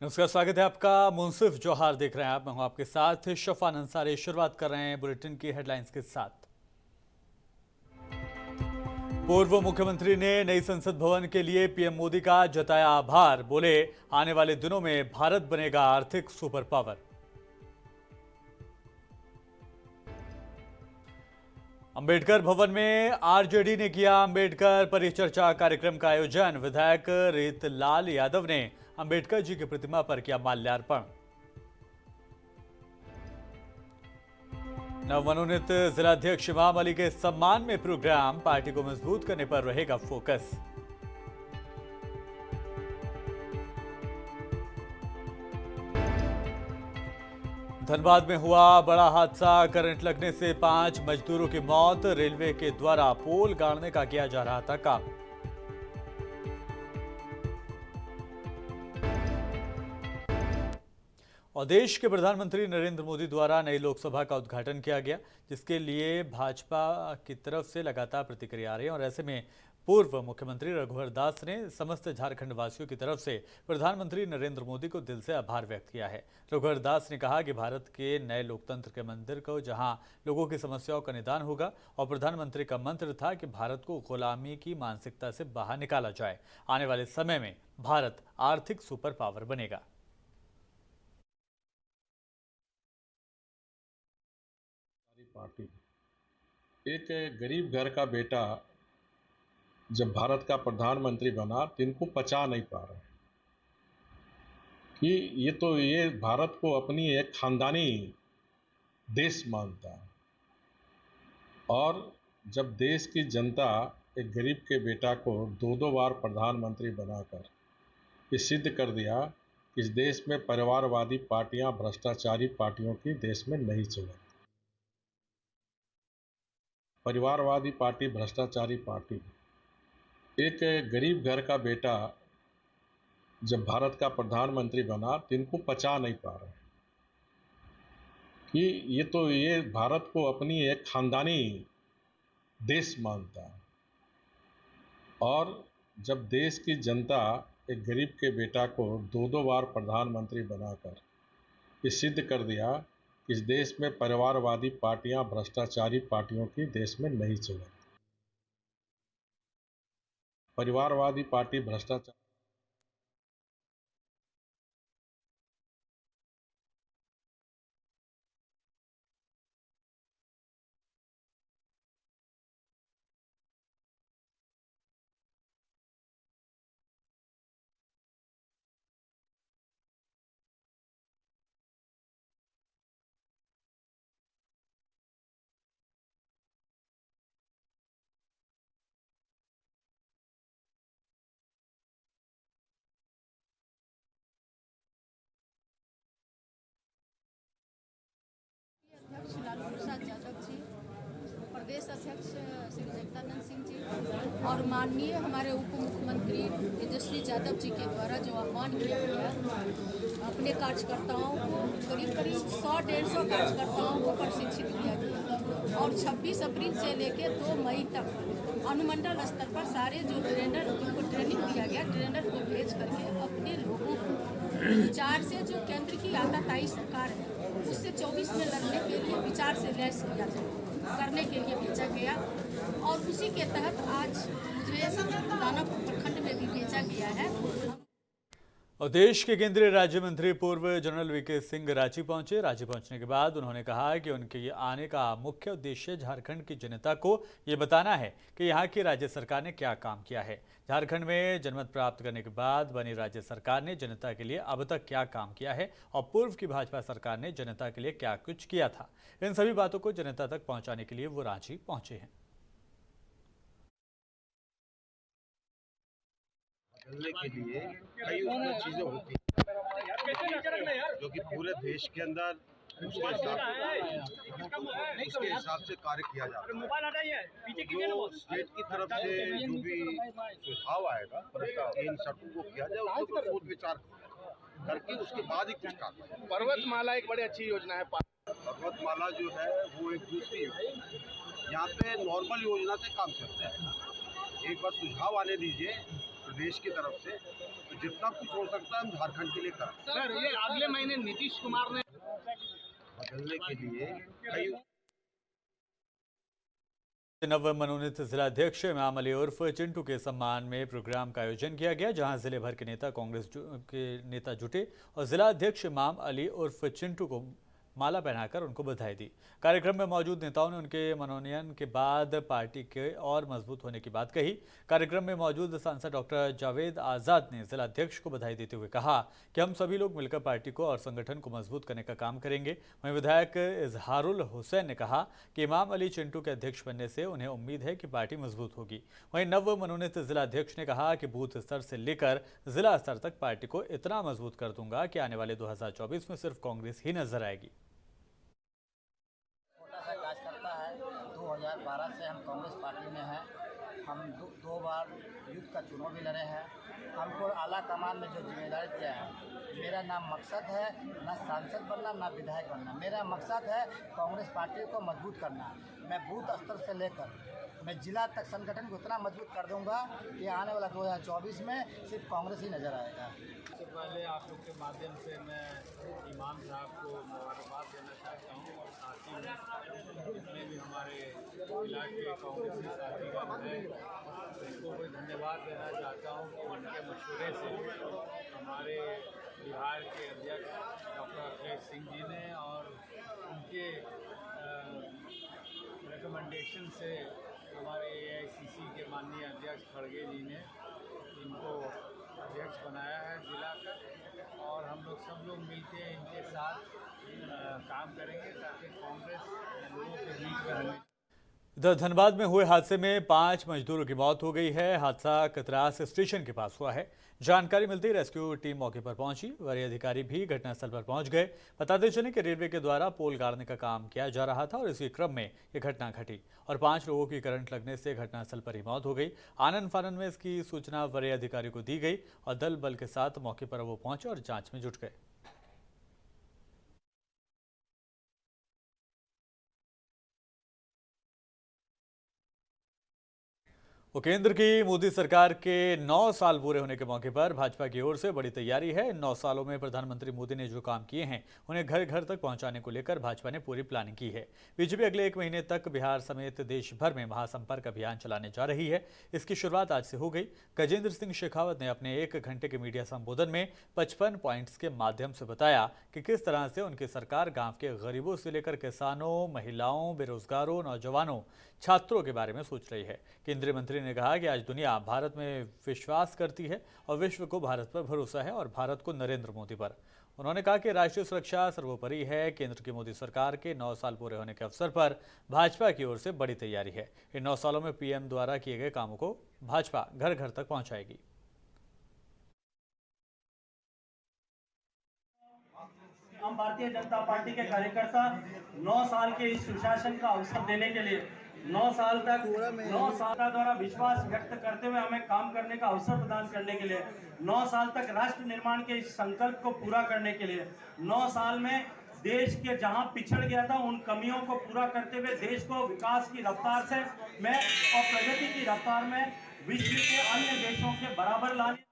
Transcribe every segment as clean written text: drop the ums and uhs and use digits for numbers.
नमस्कार, स्वागत है आपका। मुंसिफ जौहर देख रहे हैं आप, मैं हूं आपके साथ शफान अंसारी। शुरुआत कर रहे हैं बुलेटिन की हेडलाइंस के साथ। पूर्व मुख्यमंत्री ने नई संसद भवन के लिए पीएम मोदी का जताया आभार। बोले, आने वाले दिनों में भारत बनेगा आर्थिक सुपर पावर। अंबेडकर भवन में आरजेडी ने किया अंबेडकर परिचर्चा कार्यक्रम का आयोजन। विधायक रीतलाल यादव ने अंबेडकर जी की प्रतिमा पर किया माल्यार्पण। नवमनोनीत जिलाध्यक्ष इमाम अली के सम्मान में प्रोग्राम। पार्टी को मजबूत करने पर रहेगा फोकस। धनबाद में हुआ बड़ा हादसा। करंट लगने से 5 मजदूरों की मौत। रेलवे के द्वारा पोल गाड़ने का किया जा रहा था काम। और देश के प्रधानमंत्री नरेंद्र मोदी द्वारा नई लोकसभा का उद्घाटन किया गया, जिसके लिए भाजपा की तरफ से लगातार प्रतिक्रिया आ रही है। और ऐसे में पूर्व मुख्यमंत्री रघुवर दास ने समस्त झारखंड वासियों की तरफ से प्रधानमंत्री नरेंद्र मोदी को दिल से आभार व्यक्त किया है। रघुवर दास ने कहा कि भारत के नए लोकतंत्र के मंदिर को जहां लोगों की समस्याओं का निदान होगा, और प्रधानमंत्री का मंत्र था कि भारत को गुलामी की मानसिकता से बाहर निकाला जाए। आने वाले समय में भारत आर्थिक सुपर पावर बनेगा। पार्टी एक गरीब घर का बेटा जब भारत का प्रधानमंत्री बना तो इनको पचा नहीं पा रहे कि ये भारत को अपनी एक खानदानी देश मानता है। और जब देश की जनता एक गरीब के बेटा को दो दो बार प्रधानमंत्री बनाकर ये सिद्ध कर दिया कि इस देश में परिवारवादी पार्टियां भ्रष्टाचारी पार्टियों की देश में नहीं चलेगी। परिवारवादी पार्टी भ्रष्टाचारी पार्टी एक गरीब घर का बेटा जब भारत का प्रधानमंत्री बना तो इनको पचा नहीं पा रहे कि ये भारत को अपनी एक खानदानी देश मानता है। और जब देश की जनता एक गरीब के बेटा को दो दो बार प्रधानमंत्री बनाकर ये सिद्ध कर दिया कि इस देश में परिवारवादी पार्टियां भ्रष्टाचारी पार्टियों की देश में नहीं चलेगी। परिवारवादी पार्टी भ्रष्टाचार अध्यक्ष लालू प्रसाद यादव जी, प्रदेश अध्यक्ष श्री जगदानंद सिंह जी और माननीय हमारे उप मुख्यमंत्री तेजस्वी यादव जी के द्वारा जो आह्वान किया गया, अपने कार्यकर्ताओं को करीब 100-150 कार्यकर्ताओं को प्रशिक्षित किया गया। और 26 अप्रैल से लेकर 2 मई तक अनुमंडल स्तर पर सारे जो ट्रेनर जिनको ट्रेनिंग दिया गया, ट्रेनर को भेज करके अपने लोगों को विचार से जो केंद्र की आताताई सरकार है उससे 24 में लड़ने के लिए विचार से लैस किया जाए करने के लिए भेजा गया। और उसी के तहत आज मुझे दानापुर प्रखंड में भी भेजा गया है। और देश के केंद्रीय राज्य मंत्री पूर्व जनरल वीके सिंह रांची पहुंचे। रांची पहुंचने के बाद उन्होंने कहा कि उनके ये आने का मुख्य उद्देश्य झारखंड की जनता को ये बताना है कि यहाँ की राज्य सरकार ने क्या काम किया है। झारखंड में जनमत प्राप्त करने के बाद बनी राज्य सरकार ने जनता के लिए अब तक क्या काम किया है, और पूर्व की भाजपा सरकार ने जनता के लिए क्या कुछ किया था। इन सभी बातों को जनता तक पहुँचाने के लिए वो रांची पहुंचे हैं। बदलने के लिए कई उसमें चीजें होती हैं जो कि पूरे देश के अंदर उसके हिसाब से कार्य किया जाता है। जो स्टेट की तरफ से जो भी सुझाव आएगा इन सड़कों को किया जाए, उसके ऊपर सोच विचार करके उसके बाद ही कुछ काम। पर्वतमाला एक बड़ी अच्छी योजना है। पर्वतमाला जो है वो एक दूसरी यहाँ पे नॉर्मल योजना से काम चलता है। एक बार सुझाव आने दीजिए, प्रदेश की तरफ से, तो जितना कुछ हो सकता है हम झारखंड के लिए करें। सर ये अगले महीने नीतीश कुमार ने बदलने के लिए कई नवमनोनीत जिलाध्यक्ष इमाम अली उर्फ चिंटू के सम्मान में प्रोग्राम का आयोजन किया गया, जहां जिले भर के नेता कांग्रेस के नेता जुटे और जिलाध्यक्ष इमाम अली उर्फ चिंटू को माला पहनाकर उनको बधाई दी। कार्यक्रम में मौजूद नेताओं ने उनके मनोनयन के बाद पार्टी के और मजबूत होने की बात कही। कार्यक्रम में मौजूद सांसद डॉक्टर जावेद आज़ाद ने जिलाध्यक्ष को बधाई देते हुए कहा कि हम सभी लोग मिलकर पार्टी को और संगठन को मजबूत करने का काम करेंगे। वहीं विधायक इजहारुल हुसैन ने कहा कि इमाम अली चिंटू के अध्यक्ष बनने से उन्हें उम्मीद है कि पार्टी मजबूत होगी। वहीं नवमनोनीत जिलाध्यक्ष ने कहा कि बूथ स्तर से लेकर जिला स्तर तक पार्टी को इतना मजबूत कर दूंगा कि आने वाले 2024 में सिर्फ कांग्रेस ही नजर आएगी। 2012 से हम कांग्रेस पार्टी में हैं। हम दो बार युद्ध का चुनाव भी लड़े हैं। हमको आला कमान में जो जिम्मेदारी दिया है, मेरा ना मकसद है ना सांसद बनना ना विधायक बनना। मेरा मकसद है कांग्रेस पार्टी को मजबूत करना। मैं बूथ स्तर से लेकर मैं जिला तक संगठन को इतना मजबूत कर दूंगा कि आने वाला 2024 में सिर्फ कांग्रेस ही नजर आएगा। सबसे पहले आप लोग के माध्यम से मैं इमाम साहब को मुबारकबाद देना चाहता हूँ और साथ ही में जितने भी हमारे इलाके कांग्रेसी साथीगण हैं उनको भी धन्यवाद देना चाहता हूँ कि उनके मशवरे से हमारे बिहार के अध्यक्ष डॉक्टर अखिलेश सिंह जी ने और उनके रिकमेंडेशन से हमारे AICC के माननीय अध्यक्ष खड़गे जी ने इनको अध्यक्ष बनाया है जिला का, और हम लोग सब लोग मिलके इनके साथ काम करेंगे ताकि कांग्रेस लोगों के बीच में हमें। इधर धनबाद में हुए हादसे में 5 मजदूरों की मौत हो गई है। हादसा कतरास स्टेशन के पास हुआ है। जानकारी मिलती रेस्क्यू टीम मौके पर पहुंची। वरीय अधिकारी भी घटनास्थल पर पहुंच गए। बताते चले कि रेलवे के द्वारा पोल गाड़ने का काम किया जा रहा था और इसी क्रम में यह घटना घटी और 5 लोगों की करंट लगने से घटनास्थल पर ही मौत हो गई। आनन फानन में इसकी सूचना वरीय अधिकारी को दी गई और दल बल के साथ मौके पर वो पहुंचे और जांच में जुट गए। केंद्र की मोदी सरकार के 9 साल पूरे होने के मौके पर भाजपा की ओर से बड़ी तैयारी है। 9 सालों में प्रधानमंत्री मोदी ने जो काम किए हैं उन्हें घर घर तक पहुंचाने को लेकर भाजपा ने पूरी प्लानिंग की है। बीजेपी अगले 1 महीने तक बिहार समेत देश भर में महासंपर्क अभियान चलाने जा रही है। इसकी शुरुआत आज से हो गई। गजेंद्र सिंह शेखावत ने अपने 1 घंटे के मीडिया संबोधन में 55 पॉइंट्स के माध्यम से बताया कि किस तरह से उनकी सरकार गाँव के गरीबों से लेकर किसानों, महिलाओं, बेरोजगारों, नौजवानों, छात्रों के बारे में सोच रही है। केंद्रीय मंत्री ने कहा कि आज दुनिया भारत में विश्वास करती है और विश्व को भारत पर भरोसा है और भारत को नरेंद्र मोदी पर। उन्होंने कहा कि राष्ट्रीय सुरक्षा सर्वोपरि है। केंद्र की मोदी सरकार के 9 साल पूरे होने के अवसर पर भाजपा की ओर से बड़ी तैयारी है। इन 9 सालों में पीएम द्वारा किए गए कामों को भाजपा घर घर तक पहुंचाएगी। हम भारतीय जनता पार्टी के कार्यकर्ता 9 साल के इस सुशासन का अवसर देने के लिए 9 साल द्वारा विश्वास व्यक्त करते हुए हमें काम करने का अवसर प्रदान करने के लिए 9 साल तक राष्ट्र निर्माण के इस संकल्प को पूरा करने के लिए 9 साल में देश के जहां पिछड़ गया था उन कमियों को पूरा करते हुए देश को विकास की रफ्तार से और प्रगति की रफ्तार में विश्व के अन्य देशों के बराबर लाने।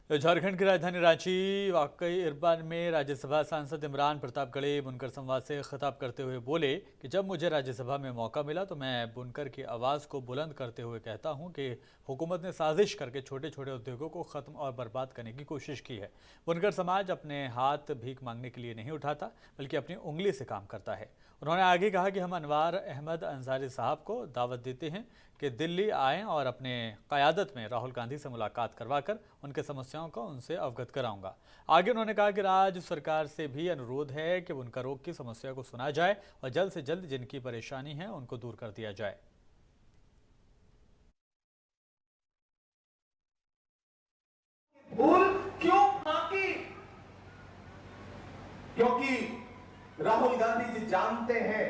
झारखंड की राजधानी रांची वाकई इरबान में राज्यसभा सांसद इमरान प्रतापगढ़ी बुनकर संवाद से खिताब करते हुए बोले कि जब मुझे राज्यसभा में मौका मिला तो मैं बुनकर की आवाज़ को बुलंद करते हुए कहता हूं कि हुकूमत ने साजिश करके छोटे छोटे उद्योगों को ख़त्म और बर्बाद करने की कोशिश की है। बुनकर समाज अपने हाथ भीख मांगने के लिए नहीं उठाता बल्कि अपनी उंगली से काम करता है। उन्होंने आगे कहा कि हम अनवार अहमद अंसारी साहब को दावत देते हैं कि दिल्ली आएँ और अपने क़यादत में राहुल गांधी से मुलाकात करवाकर उनके समस्याओं को उनसे अवगत कराऊंगा। आगे उन्होंने कहा कि राज्य सरकार से भी अनुरोध है कि बुनकर रोग की समस्या को सुना जाए और जल्द से जल्द जिनकी परेशानी है उनको दूर कर दिया जाए। भूल क्यों बाकी? क्योंकि राहुल गांधी जी जानते हैं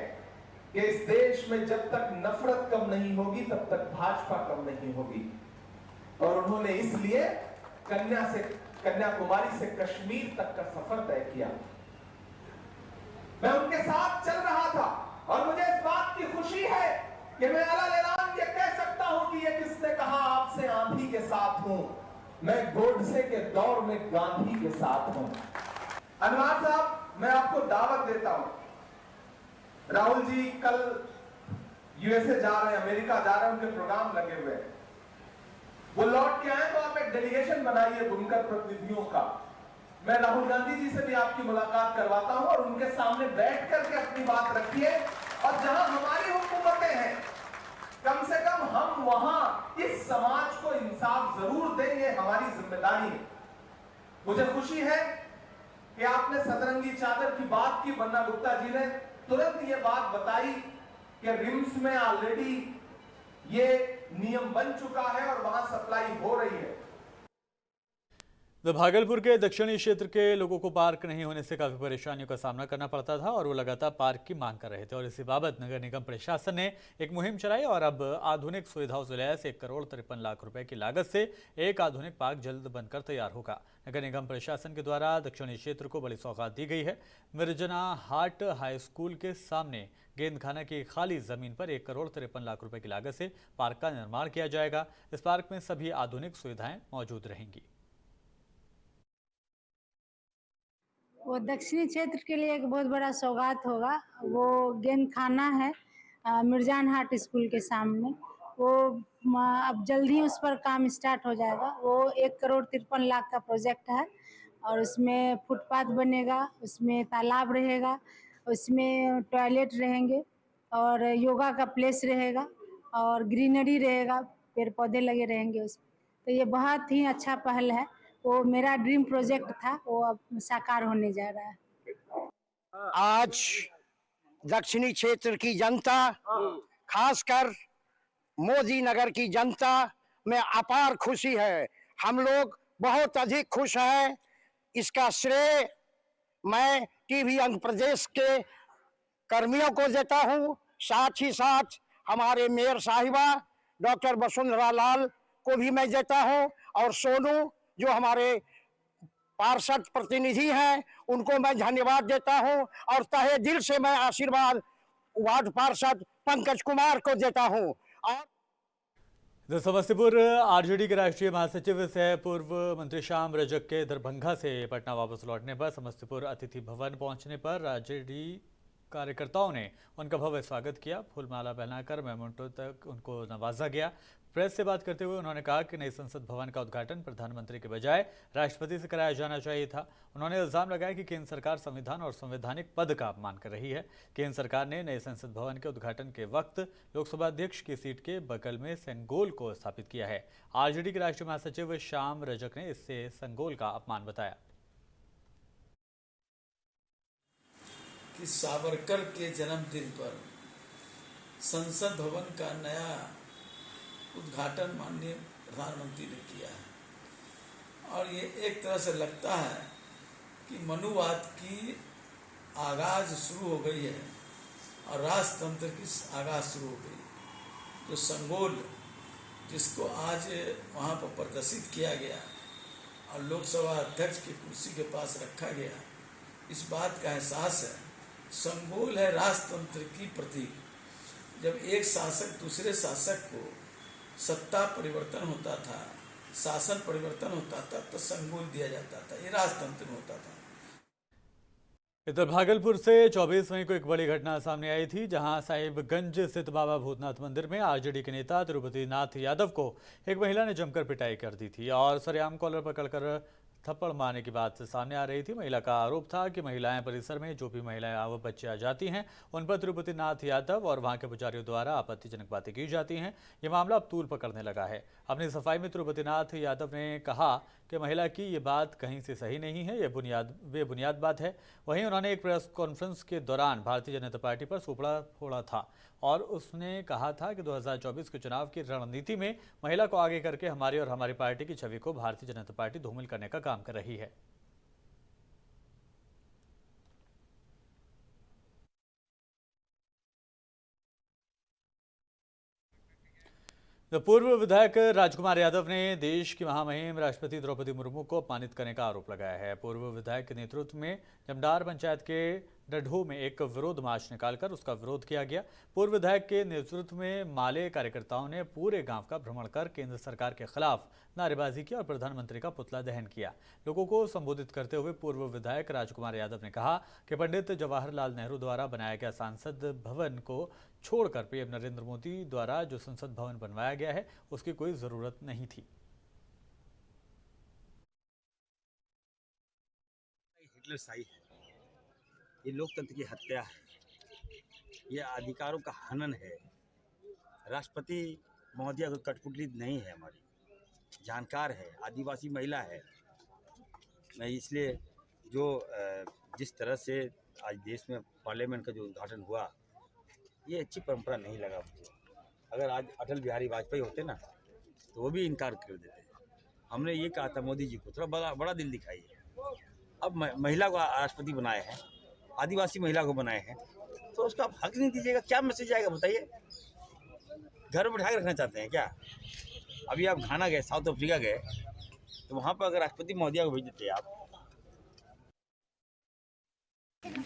कि इस देश में जब तक नफरत कम नहीं होगी तब तक भाजपा कम नहीं होगी, और उन्होंने इसलिए कन्याकुमारी से कश्मीर तक का सफर तय किया। मैं उनके साथ चल रहा था और मुझे इस बात की खुशी है कि मैं अलान ये कह सकता हूं कि ये किसने कहा आपसे से आंधी के साथ हूं, मैं गोडसे के दौर में गांधी के साथ हूं। अनवर साहब, मैं आपको दावत देता हूं। राहुल जी कल यूएसए जा रहे हैं, अमेरिका जा रहे हैं, उनके प्रोग्राम लगे हुए हैं। वो लौट के आए तो आप एक डेलीगेशन बनाइए बुनकर प्रतिनिधियों का। मैं राहुल गांधी जी से भी आपकी मुलाकात करवाता हूं और उनके सामने बैठ करके अपनी बात रखिए। और जहां हमारी हुकूमतें हैं, कम से कम हम वहां इस समाज को इंसाफ जरूर देंगे, हमारी जिम्मेदारी है। मुझे खुशी है कि आपने सतरंगी चादर की बात की। बन्ना गुप्ता जी ने तुरंत ये बात बताई कि रिम्स में ऑलरेडी ये नियम बन चुका है और वहां सप्लाई हो रही है। तो भागलपुर के दक्षिणी क्षेत्र के लोगों को पार्क नहीं होने से काफी परेशानियों का सामना करना पड़ता था और वो लगातार पार्क की मांग कर रहे थे। और इसी बाबत नगर निगम प्रशासन ने एक मुहिम चलाई और अब आधुनिक सुविधाओं से लैस 1,53,00,000 रुपए की लागत से एक आधुनिक पार्क जल्द बनकर तैयार होगा। नगर निगम प्रशासन के द्वारा दक्षिणी क्षेत्र को बड़ी सौगात दी गई है। मिर्जना हाट हाई स्कूल के सामने गेंदखाना की खाली जमीन पर 1,53,00,000 रुपए की लागत से पार्क का निर्माण किया जाएगा। इस पार्क में सभी आधुनिक सुविधाएं मौजूद रहेंगी। वो दक्षिणी क्षेत्र के लिए एक बहुत बड़ा सौगात होगा। वो गेंद खाना है मिर्जान हाट स्कूल के सामने। वो अब जल्द ही उस पर काम स्टार्ट हो जाएगा। वो 1,53,00,000 का प्रोजेक्ट है और उसमें फुटपाथ बनेगा, उसमें तालाब रहेगा, उसमें टॉयलेट रहेंगे और योगा का प्लेस रहेगा और ग्रीनरी रहेगा, पेड़ पौधे लगे रहेंगे उसमें। तो ये बहुत ही अच्छा पहल है। वो मेरा ड्रीम प्रोजेक्ट था, वो अब साकार होने जा रहा है। आज दक्षिणी क्षेत्र की जनता, खासकर मोदी नगर की जनता में अपार खुशी है। हम लोग बहुत अधिक खुश हैं। इसका श्रेय मैं टीवी आंध्र प्रदेश के कर्मियों को देता हूं, साथ ही साथ हमारे मेयर साहिबा डॉक्टर वसुंधरा लाल को भी मैं देता हूं और सोनू जो हमारे पार्षद प्रतिनिधि हैं उनको मैं धन्यवाद देता हूं और तहे दिल से मैं आशीर्वाद वार्ड पार्षद पंकज कुमार को देता हूं। और समस्तीपुर आरजेडी के राष्ट्रीय महासचिव सह पूर्व मंत्री श्याम रजक के दरभंगा से पटना वापस लौटने पर समस्तीपुर अतिथि भवन पहुंचने पर आरजेडी कार्यकर्ताओं ने उनका भव्य स्वागत किया। फूलमाला पहनाकर मेमोंटो तक उनको नवाजा गया। प्रेस से बात करते हुए उन्होंने कहा कि नई संसद भवन का उद्घाटन प्रधानमंत्री के बजाय राष्ट्रपति से कराया जाना चाहिए था। उन्होंने इल्जाम लगाया कि केंद्र सरकार संविधान और संवैधानिक पद का अपमान कर रही है। केंद्र सरकार ने नए संसद भवन के उद्घाटन के वक्त लोकसभा अध्यक्ष की सीट के बगल में संगोल को स्थापित किया है। आरजेडी के राष्ट्रीय महासचिव श्याम रजक ने इससे संगोल का अपमान बताया। कि सावरकर के जन्मदिन पर संसद भवन का नया उद्घाटन माननीय प्रधानमंत्री ने किया है और ये एक तरह से लगता है कि मनुवाद की आगाज शुरू हो गई है और राजतंत्र की आगाज शुरू हो गई। जो संगोल जिसको आज वहाँ पर प्रदर्शित किया गया और लोकसभा अध्यक्ष की कुर्सी के पास रखा गया, इस बात का एहसास है। संगोल है राजतंत्र की प्रतीक। जब एक शासक दूसरे शासक को सत्ता परिवर्तन होता था, शासन परिवर्तन होता था, तो संगोल दिया जाता था। ये राजतंत्र में होता था। इधर भागलपुर से 24 मई को एक बड़ी घटना सामने आई थी, जहां साहिबगंज स्थित बाबा भूतनाथ मंदिर में आरजेडी के नेता तिरुपति नाथ यादव को एक महिला ने जमकर पिटाई कर दी थी और सरेआम कॉलर पकड़कर थप्पड़ मारने की बात सामने आ रही थी। महिला का आरोप था कि महिलाएं परिसर में जो भी महिलाएं व बच्चे आ जाती हैं उन पर तिरुपति नाथ यादव और वहां के पुजारियों द्वारा आपत्तिजनक बातें की जाती हैं। ये मामला अब तूल पकड़ने लगा है। अपनी सफाई में तिरुपति नाथ यादव ने कहा कि महिला की ये बात कहीं से सही नहीं है, ये बुनियाद बात है। वहीं उन्होंने एक प्रेस कॉन्फ्रेंस के दौरान भारतीय जनता पार्टी पर सुपड़ा फोड़ा था और उसने कहा था कि 2024 के चुनाव की रणनीति में महिला को आगे करके हमारी और हमारी पार्टी की छवि को भारतीय जनता पार्टी धूमिल करने का काम कर रही है। तो पूर्व विधायक राजकुमार यादव ने देश की महामहिम राष्ट्रपति द्रौपदी मुर्मू को अपमानित करने का आरोप लगाया है। पूर्व विधायक के नेतृत्व में जमदार पंचायत के डढो में एक विरोध मार्च निकालकर उसका विरोध किया गया। पूर्व विधायक के नेतृत्व में माले कार्यकर्ताओं ने पूरे गांव का भ्रमण कर केंद्र सरकार के खिलाफ नारेबाजी की और प्रधानमंत्री का पुतला दहन किया। लोगों को संबोधित करते हुए पूर्व विधायक राजकुमार यादव ने कहा कि पंडित जवाहरलाल नेहरू द्वारा बनाया गया संसद भवन को छोड़कर पीएम नरेंद्र मोदी द्वारा जो संसद भवन बनवाया गया है उसकी कोई जरूरत नहीं थी। हिटलरशाही है, ये लोकतंत्र की हत्या है, ये अधिकारों का हनन है। राष्ट्रपति महोदया को कठपुतली नहीं है, हमारी जानकार है, आदिवासी महिला है। मैं इसलिए जो जिस तरह से आज देश में पार्लियामेंट का जो उद्घाटन हुआ, ये अच्छी परंपरा नहीं लगा मुझे। अगर आज अटल बिहारी वाजपेयी होते ना तो वो भी इनकार कर देते। हमने ये कहा था मोदी जी को थोड़ा बड़ा दिल दिखाइए। अब महिला को राष्ट्रपति बनाए हैं, आदिवासी महिला को बनाए हैं, तो उसका आप हक नहीं दीजिएगा, क्या मैसेज आएगा बताइए? घर में बैठा के रखना चाहते हैं क्या? अभी आप घाना गए, साउथ अफ्रीका गए, तो वहाँ पर अगर राष्ट्रपति महोदया को भेज देते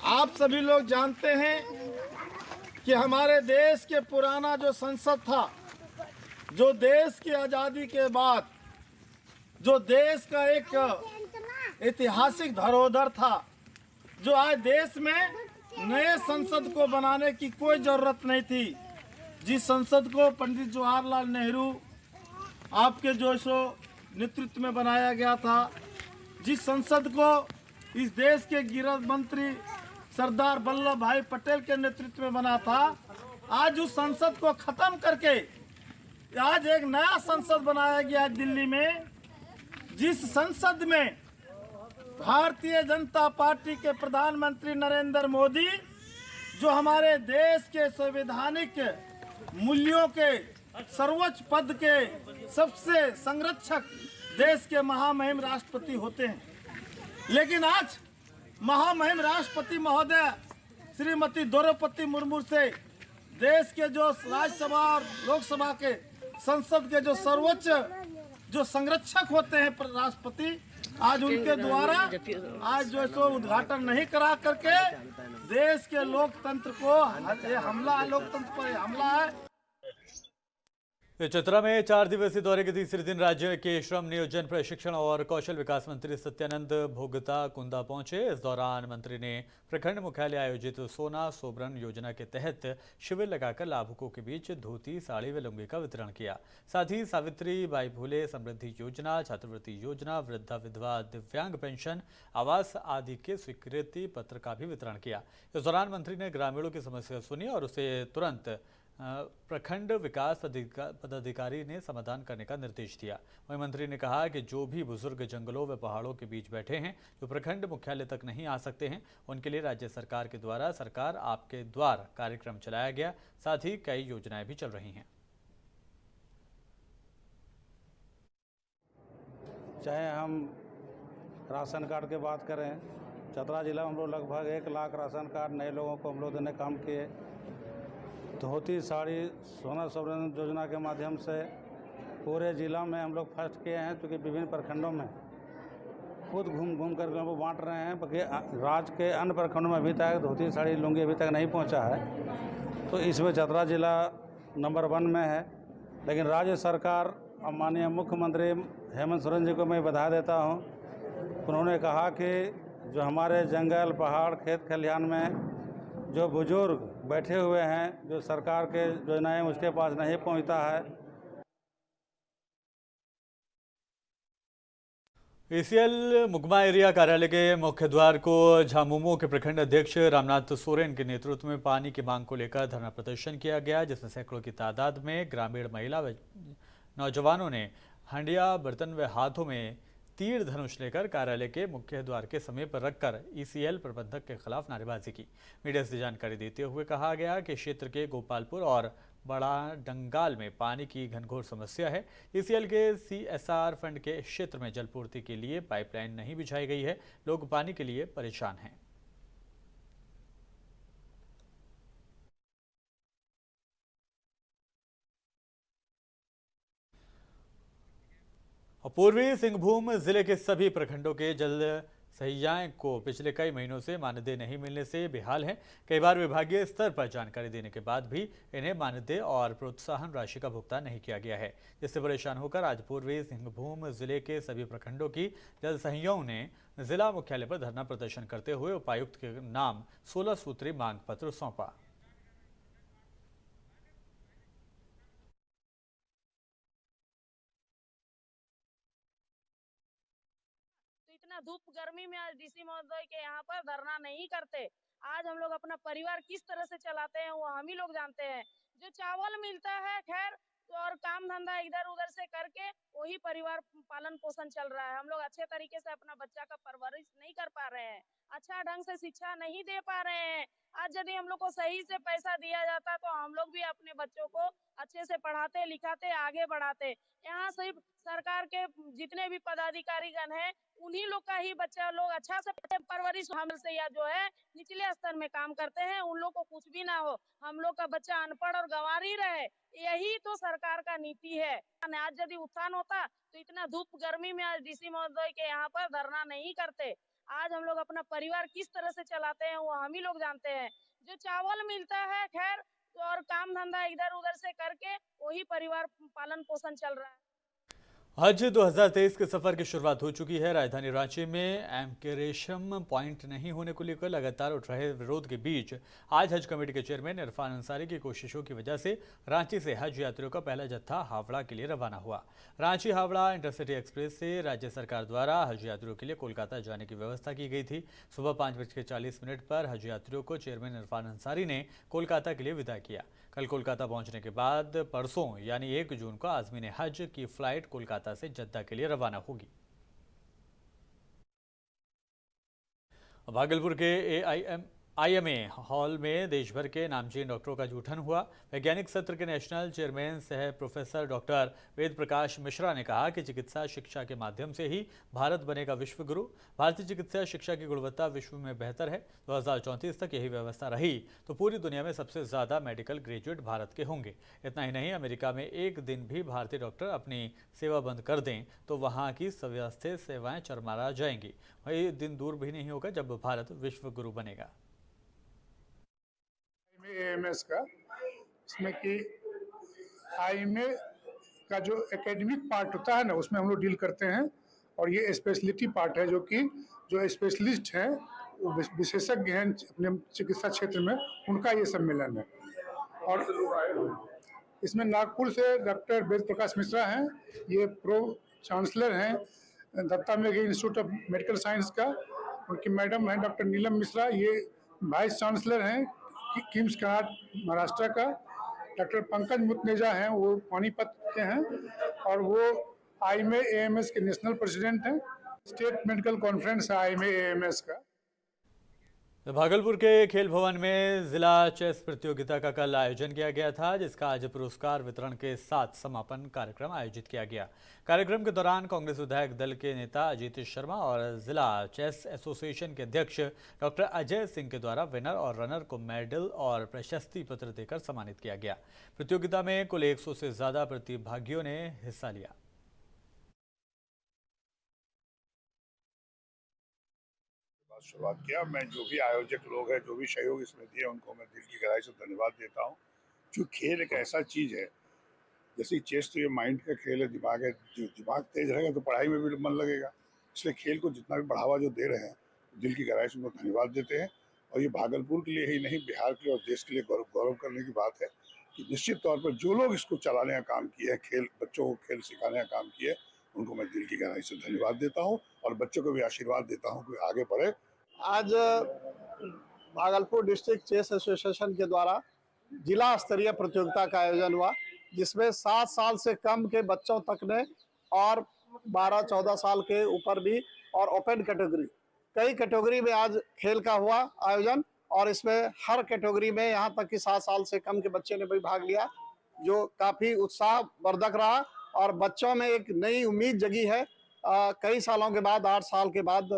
आप सभी लोग जानते हैं कि हमारे देश के पुराना जो संसद था, जो देश की आज़ादी के बाद जो देश का एक ऐतिहासिक धरोहर था, जो आज देश में नए संसद को बनाने की कोई ज़रूरत नहीं थी। जिस संसद को पंडित जवाहरलाल नेहरू आपके जो सो नेतृत्व में बनाया गया था, जिस संसद को इस देश के गृह मंत्री सरदार वल्लभ भाई पटेल के नेतृत्व में बना था, आज उस संसद को खत्म करके आज एक नया संसद बनाया गया दिल्ली में, जिस संसद में भारतीय जनता पार्टी के प्रधानमंत्री नरेंद्र मोदी, जो हमारे देश के संवैधानिक मूल्यों के सर्वोच्च पद के सबसे संरक्षक देश के महामहिम राष्ट्रपति होते हैं, लेकिन आज महामहिम राष्ट्रपति महोदय श्रीमती द्रौपदी मुर्मू से देश के जो राज्यसभा और लोकसभा के संसद के जो सर्वोच्च जो संरक्षक होते हैं राष्ट्रपति, आज उनके द्वारा आज जो सो उद्घाटन नहीं करा करके देश के लोकतंत्र को हमला, लोकतंत्र पर हमला है। चतरा में 4 दिवसीय दौरे के तीसरे दिन राज्य के श्रम नियोजन प्रशिक्षण और कौशल विकास मंत्री सत्यानंद भोगता कुंदा पहुंचे। इस दौरान मंत्री ने प्रखंड मुख्यालय आयोजित सोना सोबरन योजना के तहत शिविर लगाकर लाभुकों के बीच धोती, साड़ी व लुंगी का वितरण किया। साथ ही सावित्री बाई फुले समृद्धि योजना, छात्रवृत्ति योजना, वृद्धा विधवा दिव्यांग पेंशन, आवास आदि के स्वीकृति पत्र का भी वितरण किया। इस दौरान मंत्री ने ग्रामीणों की समस्या सुनी और उसे तुरंत प्रखंड विकास पदाधिकारी ने समाधान करने का निर्देश दिया। वहीं मंत्री ने कहा कि जो भी बुजुर्ग जंगलों व पहाड़ों के बीच बैठे हैं, जो प्रखंड मुख्यालय तक नहीं आ सकते हैं, उनके लिए राज्य सरकार के द्वारा सरकार आपके द्वार कार्यक्रम चलाया गया। साथ ही कई योजनाएं भी चल रही हैं। चाहे हम राशन कार्ड की बात करें, चतरा जिला में हम लोग लगभग 1 लाख राशन कार्ड नए लोगों को हम लोगों ने काम किए। धोती, साड़ी, सोना सोबरन योजना के माध्यम से पूरे ज़िला में हम लोग फर्स्ट किए हैं, क्योंकि विभिन्न प्रखंडों में खुद घूम कर हम बांट रहे हैं। बाकी राज्य के अन्य प्रखंडों में अभी तक धोती, साड़ी, लुंगी अभी तक नहीं पहुंचा है, तो इसमें चतरा जिला नंबर 1 में है। लेकिन राज्य सरकार और माननीय मुख्यमंत्री हेमंत सोरेन जी को मैं बधाई देता हूँ। उन्होंने कहा कि जो हमारे जंगल, पहाड़, खेत खलिहान में जो बुजुर्ग बैठे हुए हैं, जो सरकार के योजनाएं उसके पास नहीं पहुंचता है। ईसीएल मुगमा एरिया कार्यालय के मुख्य द्वार को झामुमो के प्रखंड अध्यक्ष रामनाथ सोरेन के नेतृत्व में पानी की मांग को लेकर धरना प्रदर्शन किया गया, जिसमें सैकड़ों की तादाद में ग्रामीण महिला व नौजवानों ने हंडिया, बर्तन व हाथों में तीर धनुष लेकर कार्यालय के मुख्य द्वार के समीप रखकर ईसीएल प्रबंधक के खिलाफ नारेबाजी की। मीडिया से जानकारी देते हुए कहा गया कि क्षेत्र के गोपालपुर और बड़ा डंगाल में पानी की घनघोर समस्या है। ईसीएल के CSR फंड के क्षेत्र में जलपूर्ति के लिए पाइपलाइन नहीं बिछाई गई है। लोग पानी के लिए परेशान हैं। पूर्वी सिंहभूम जिले के सभी प्रखंडों के जल सहियाएं को पिछले कई महीनों से मानदेय नहीं मिलने से बेहाल हैं। कई बार विभागीय स्तर पर जानकारी देने के बाद भी इन्हें मानदेय और प्रोत्साहन राशि का भुगतान नहीं किया गया है, जिससे परेशान होकर आज पूर्वी सिंहभूम जिले के सभी प्रखंडों की जल सहियों ने जिला मुख्यालय पर धरना प्रदर्शन करते हुए उपायुक्त के नाम 16 सूत्री मांग पत्र सौंपा। इतना धूप गर्मी में आज डीसी महोदय के यहाँ पर धरना नहीं करते। आज हम लोग अपना परिवार किस तरह से चलाते हैं वो हम ही लोग जानते हैं। जो चावल मिलता है खैर और काम धंधा इधर उधर से करके वही परिवार पालन पोषण चल रहा है। हम लोग अच्छे तरीके से अपना बच्चा का परवरिश नहीं कर पा रहे हैं, अच्छा ढंग से शिक्षा नहीं दे पा रहे हैं। आज यदि हम लोग को सही से पैसा दिया जाता तो हम लोग भी अपने बच्चों को अच्छे से पढ़ाते लिखाते आगे बढ़ाते। यहाँ सिर्फ सरकार के जितने भी पदाधिकारी गण हैं उन्हीं लोग का ही बच्चा लोग अच्छा से परवरिश हम से या जो है निचले स्तर में काम करते हैं, उन लोग को कुछ भी ना हो, हम लोग का बच्चा अनपढ़ और गंवार ही रहे। यही तो सरकार का नीति है। आज यदि उत्थान होता तो इतना धूप गर्मी में आज डीसी महोदय के यहाँ पर धरना नहीं करते। आज हम लोग अपना परिवार किस तरह से चलाते हैं वो हम ही लोग जानते हैं। जो चावल मिलता है खैर और काम धंधा इधर उधर से करके वही परिवार पालन पोषण चल रहा है। हज 2023 के सफर की शुरुआत हो चुकी है। राजधानी रांची में एमके रेशम पॉइंट नहीं होने को लेकर लगातार उठ रहे विरोध के बीच आज हज कमेटी के चेयरमैन इरफान अंसारी की कोशिशों की वजह से रांची से हज यात्रियों का पहला जत्था हावड़ा के लिए रवाना हुआ। रांची हावड़ा इंटरसिटी एक्सप्रेस से राज्य सरकार द्वारा हज यात्रियों के लिए कोलकाता जाने की व्यवस्था की गई थी। सुबह 5:40 पर हज यात्रियों को चेयरमैन इरफान अंसारी ने कोलकाता के लिए विदा किया। कल कोलकाता पहुंचने के बाद परसों यानी 1 जून को आज़मीन हज की फ्लाइट कोलकाता से जद्दा के लिए रवाना होगी। भागलपुर के IMA हॉल में देश भर के नामचीन डॉक्टरों का जूठन हुआ। वैज्ञानिक सत्र के नेशनल चेयरमैन सह प्रोफेसर डॉक्टर वेद प्रकाश मिश्रा ने कहा कि चिकित्सा शिक्षा के माध्यम से ही भारत बनेगा विश्व गुरु। भारतीय चिकित्सा शिक्षा की गुणवत्ता विश्व में बेहतर है। 2034 तक यही व्यवस्था रही तो पूरी दुनिया में सबसे ज़्यादा मेडिकल ग्रेजुएट भारत के होंगे। इतना ही नहीं, अमेरिका में एक दिन भी भारतीय डॉक्टर अपनी सेवा बंद कर दें तो वहाँ की स्वास्थ्य सेवाएं चरमरा जाएंगी। वही दिन दूर भी नहीं होगा जब भारत विश्व गुरु बनेगा। AMS का इसमें कि IMA का जो एकेडमिक पार्ट होता है ना उसमें हम लोग डील करते हैं और ये स्पेशलिटी पार्ट है जो स्पेशलिस्ट हैं विशेषज्ञ हैं अपने चिकित्सा क्षेत्र में उनका ये सम्मेलन है। और इसमें नागपुर से डॉक्टर वेद प्रकाश मिश्रा हैं, ये प्रो चांसलर हैं Datta Meghe institute of medical science का। उनकी मैडम हैं डॉक्टर नीलम मिश्रा, ये वाइस चांसलर हैं किम्स कर्नाटक महाराष्ट्र का। डॉक्टर पंकज मुतनेजा हैं, वो पानीपत के हैं और वो IMA AMS के नेशनल प्रेसिडेंट हैं। स्टेट मेडिकल कॉन्फ्रेंस है IMA AMS का। भागलपुर के खेल भवन में जिला चेस प्रतियोगिता का कल आयोजन किया गया था, जिसका आज पुरस्कार वितरण के साथ समापन कार्यक्रम आयोजित किया गया। कार्यक्रम के दौरान कांग्रेस विधायक दल के नेता अजीत शर्मा और जिला चेस एसोसिएशन के अध्यक्ष डॉक्टर अजय सिंह के द्वारा विनर और रनर को मेडल और प्रशस्ति पत्र देकर सम्मानित किया गया। प्रतियोगिता में कुल 100 से ज्यादा प्रतिभागियों ने हिस्सा लिया। शुरुआत किया। मैं जो भी आयोजक लोग हैं, जो भी सहयोग इसमें दिए, उनको मैं दिल की गहराई से धन्यवाद देता हूँ। जो खेल एक ऐसा चीज़ है, जैसे चेस तो ये माइंड का खेल है, दिमाग है, जो दिमाग तेज रहेगा तो पढ़ाई में भी मन लगेगा। इसलिए खेल को जितना भी बढ़ावा जो दे रहे हैं, दिल की गहराई से उनको धन्यवाद देते हैं। और ये भागलपुर के लिए ही नहीं, बिहार के लिए और देश के लिए गौरव करने की बात है कि निश्चित तौर पर जो लोग इसको चलाने का काम किए, खेल बच्चों को खेल सिखाने का काम किए, उनको मैं दिल की गहराई से धन्यवाद देता हूँ और बच्चों को भी आशीर्वाद देता हूँ कि आगे बढ़े। आज भागलपुर डिस्ट्रिक्ट चेस एसोसिएशन के द्वारा जिला स्तरीय प्रतियोगिता का आयोजन हुआ, जिसमें 7 साल से कम के बच्चों तक ने और 12-14 साल के ऊपर भी और ओपन कैटेगरी कई कैटेगरी में आज खेल का हुआ आयोजन। और इसमें हर कैटेगरी में यहाँ तक कि 7 साल से कम के बच्चे ने भी भाग लिया, जो काफ़ी उत्साहवर्धक रहा और बच्चों में एक नई उम्मीद जगी है। कई सालों के बाद 8 साल के बाद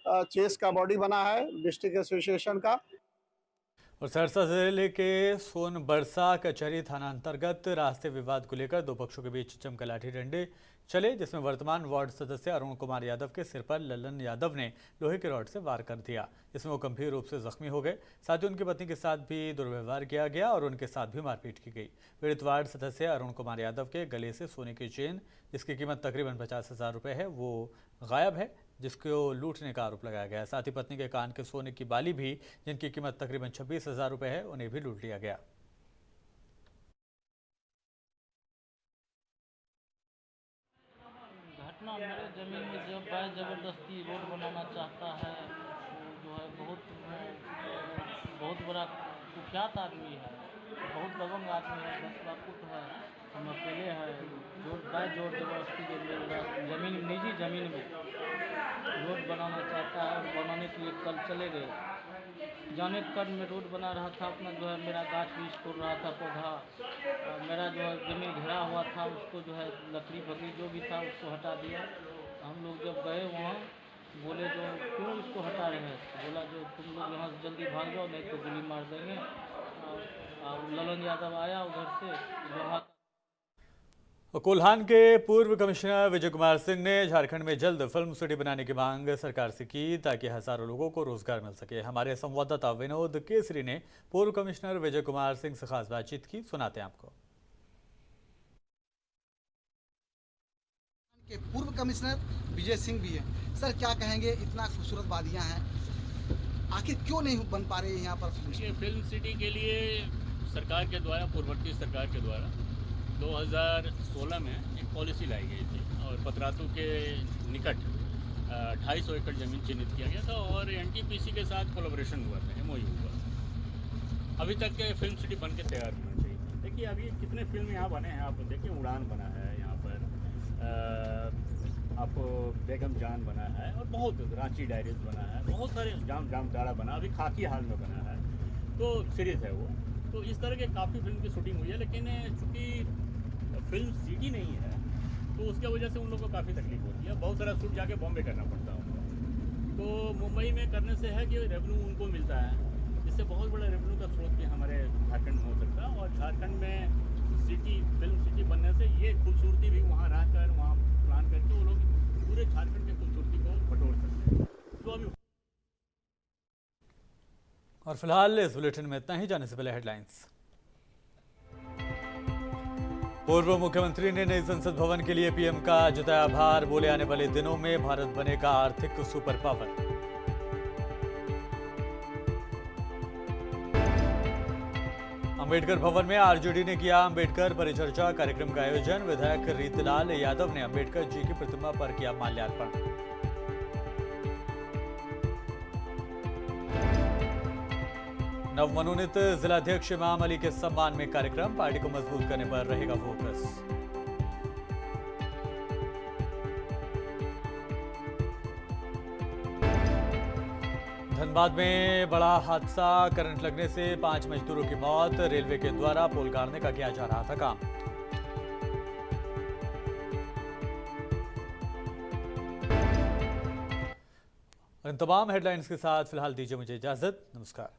चेस का बॉडी बना है डिस्ट्रिक्ट एसोसिएशन का। और सहरसा जिले के सोनबरसा कचहरी थाना अंतर्गत रास्ते विवाद को लेकर 2 पक्षों के बीच जमकर लाठी डंडे चले, जिसमें वर्तमान वार्ड सदस्य अरुण कुमार यादव के सिर पर ललन यादव ने लोहे के रॉड से वार कर दिया, जिसमें वो गंभीर रूप से जख्मी हो गए। साथ ही उनकी पत्नी के साथ भी दुर्व्यवहार किया गया और उनके साथ भी मारपीट की गई। पीड़ित वार्ड सदस्य अरुण कुमार यादव के गले से सोने की चेन, जिसकी कीमत तकरीबन 50,000 रुपये है, वो गायब है, जिसको लूटने का आरोप लगाया गया। साथ ही पत्नी के कान के सोने की बाली भी, जिनकी कीमत तकरीबन 26,000 रुपये है, उन्हें भी लूट लिया गया। घटना मेरे ज़मीन में जब ज़बरदस्ती रोड बनाना चाहता है, वो जो है बहुत बड़ा कुख्यात आदमी है, बहुत दबंग आदमी है, 10 लाख फुट है, हम अकेले हैं, जोर जबरदस्ती ज़मीन निजी ज़मीन में रोड बनाना चाहता है। और बनाने के लिए कल चले गए, जाने कद में रोड बना रहा था, अपना जो है मेरा गाछ बीज तोड़ रहा था, पौधा मेरा जो है ज़मीन घेरा हुआ था, उसको जो है लकड़ी फकड़ी जो भी था उसको हटा दिया। हम लोग जब गए वहाँ बोले जो क्यों इसको हटा रहे हैं, बोला जो तुम लोग यहाँ से जल्दी भाग जाओ नहीं तो गोली मार देंगे। और ललन यादव आया उधर से वहाँ। कोल्हान के पूर्व कमिश्नर विजय कुमार सिंह ने झारखंड में जल्द फिल्म सिटी बनाने की मांग सरकार से की, ताकि हजारों लोगों को रोजगार मिल सके। हमारे संवाददाता विनोद केसरी ने पूर्व कमिश्नर विजय कुमार सिंह से खास बातचीत की, सुनाते हैं आपको। के पूर्व कमिश्नर विजय सिंह भी हैं। सर क्या कहेंगे, इतना खूबसूरत वादियाँ हैं, आखिर क्यों नहीं बन पा रही है यहाँ पर फिल्म सिटी के लिए सरकार के द्वारा, पूर्ववर्ती सरकार के द्वारा 2016 में एक पॉलिसी लाई गई थी और पतरातू के निकट 250 एकड़ ज़मीन चिन्हित किया गया था और एनटीपीसी के साथ कोलैबोरेशन हुआ था, एमओयू हुआ। अभी तक फिल्म सिटी बन के तैयार होना चाहिए। देखिए अभी कितने फिल्म यहाँ बने हैं, आप देखिए उड़ान बना है यहाँ पर, आपको बेगम जान बना है और बहुत रांची डायरीज बना है, बहुत सारे जामताड़ा बना, अभी खाकी हाल में बना है, तो सीरीज़ है वो। तो इस तरह के काफ़ी फिल्म की शूटिंग हुई है, लेकिन चूँकि फिल्म सिटी नहीं है तो उसके वजह से उन लोगों को काफ़ी तकलीफ होती है। बहुत सारा शूट जाके बॉम्बे करना पड़ता है उनको, तो मुंबई में करने से है कि रेवेन्यू उनको मिलता है, जिससे बहुत बड़ा रेवेन्यू का स्रोत भी हमारे झारखंड में हो सकता है। और झारखंड में सिटी, फिल्म सिटी बनने से ये खूबसूरती भी वहाँ रहकर, वहाँ प्लान करके वो लोग पूरे झारखंड की खूबसूरती को बटोर सकते हैं। तो अभी और फिलहाल इस बुलेटिन में इतना ही। जाने से पहले हेडलाइंस। पूर्व मुख्यमंत्री ने नई संसद भवन के लिए पीएम का जताया आभार, बोले आने वाले दिनों में भारत बनेगा आर्थिक सुपर पावर। अंबेडकर भवन में आरजेडी ने किया अंबेडकर परिचर्चा कार्यक्रम का आयोजन, विधायक रीतलाल यादव ने अंबेडकर जी की प्रतिमा पर किया माल्यार्पण। नवमनोनीत जिलाध्यक्ष इमाम अली के सम्मान में कार्यक्रम, पार्टी को मजबूत करने पर रहेगा फोकस। धनबाद में बड़ा हादसा, करंट लगने से 5 मजदूरों की मौत, रेलवे के द्वारा पोल गाड़ने का किया जा रहा था काम। इन तमाम हेडलाइंस के साथ फिलहाल दीजिए मुझे इजाजत, नमस्कार।